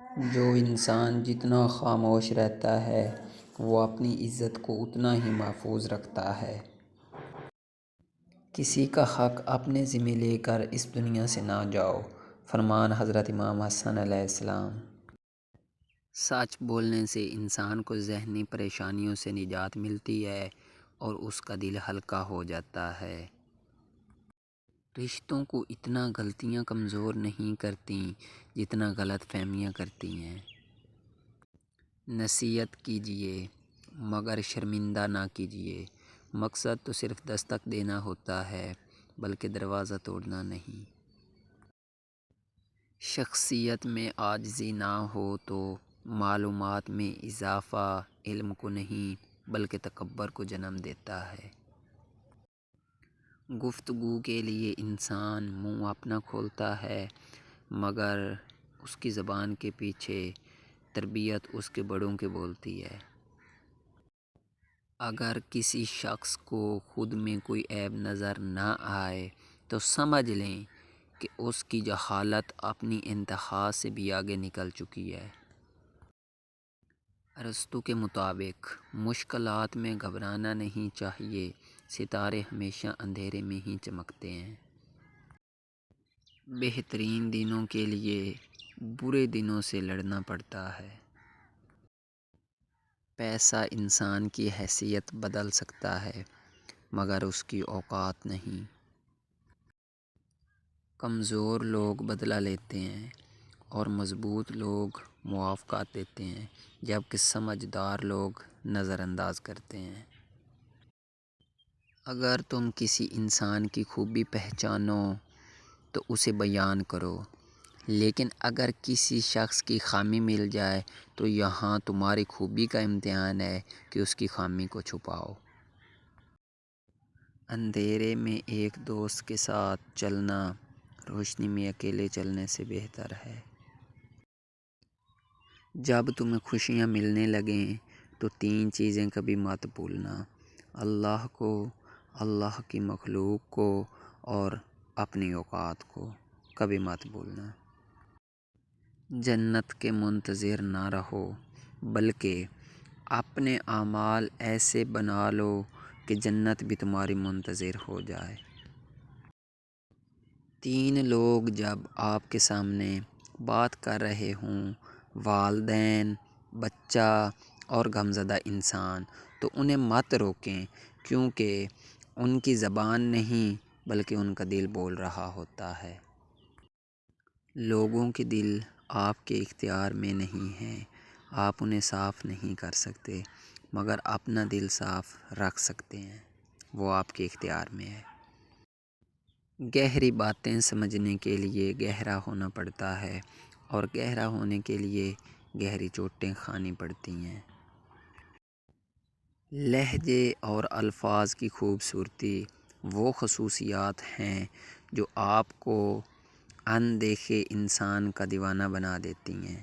جو انسان جتنا خاموش رہتا ہے وہ اپنی عزت کو اتنا ہی محفوظ رکھتا ہے۔ کسی کا حق اپنے ذمہ لے کر اس دنیا سے نہ جاؤ، فرمان حضرت امام حسن علیہ السلام۔ سچ بولنے سے انسان کو ذہنی پریشانیوں سے نجات ملتی ہے اور اس کا دل ہلکا ہو جاتا ہے۔ رشتوں کو اتنا غلطیاں کمزور نہیں کرتیں جتنا غلط فہمیاں کرتی ہیں۔ نصیحت کیجیے مگر شرمندہ نہ کیجیے۔ مقصد تو صرف دستک دینا ہوتا ہے بلکہ دروازہ توڑنا نہیں۔ شخصیت میں عاجزی نہ ہو تو معلومات میں اضافہ علم کو نہیں بلکہ تکبر کو جنم دیتا ہے۔ گفتگو کے لیے انسان منہ اپنا کھولتا ہے مگر اس کی زبان کے پیچھے تربیت اس کے بڑوں کی بولتی ہے۔ اگر کسی شخص کو خود میں کوئی عیب نظر نہ آئے تو سمجھ لیں کہ اس کی جہالت اپنی انتہا سے بھی آگے نکل چکی ہے۔ ارسطو کے مطابق مشکلات میں گھبرانا نہیں چاہیے، ستارے ہمیشہ اندھیرے میں ہی چمکتے ہیں۔ بہترین دنوں کے لیے برے دنوں سے لڑنا پڑتا ہے۔ پیسہ انسان کی حیثیت بدل سکتا ہے مگر اس کی اوقات نہیں۔ کمزور لوگ بدلہ لیتے ہیں اور مضبوط لوگ موافقت دیتے ہیں جبکہ سمجھدار لوگ نظر انداز کرتے ہیں۔ اگر تم کسی انسان کی خوبی پہچانو تو اسے بیان کرو، لیکن اگر کسی شخص کی خامی مل جائے تو یہاں تمہاری خوبی کا امتحان ہے کہ اس کی خامی کو چھپاؤ۔ اندھیرے میں ایک دوست کے ساتھ چلنا روشنی میں اکیلے چلنے سے بہتر ہے۔ جب تمہیں خوشیاں ملنے لگیں تو تین چیزیں کبھی مت بھولنا: اللہ کو، اللہ کی مخلوق کو اور اپنی اوقات کو کبھی مت بھولنا۔ جنت کے منتظر نہ رہو بلکہ اپنے اعمال ایسے بنا لو کہ جنت بھی تمہاری منتظر ہو جائے۔ تین لوگ جب آپ کے سامنے بات کر رہے ہوں، والدین، بچہ اور غمزدہ انسان، تو انہیں مت روکیں کیونکہ ان کی زبان نہیں بلکہ ان کا دل بول رہا ہوتا ہے۔ لوگوں کے دل آپ کے اختیار میں نہیں ہیں، آپ انہیں صاف نہیں کر سکتے مگر اپنا دل صاف رکھ سکتے ہیں، وہ آپ کے اختیار میں ہے۔ گہری باتیں سمجھنے کے لیے گہرا ہونا پڑتا ہے اور گہرا ہونے کے لیے گہری چوٹیں کھانی پڑتی ہیں۔ لہجے اور الفاظ کی خوبصورتی وہ خصوصیات ہیں جو آپ کو اندیکھے انسان کا دیوانہ بنا دیتی ہیں۔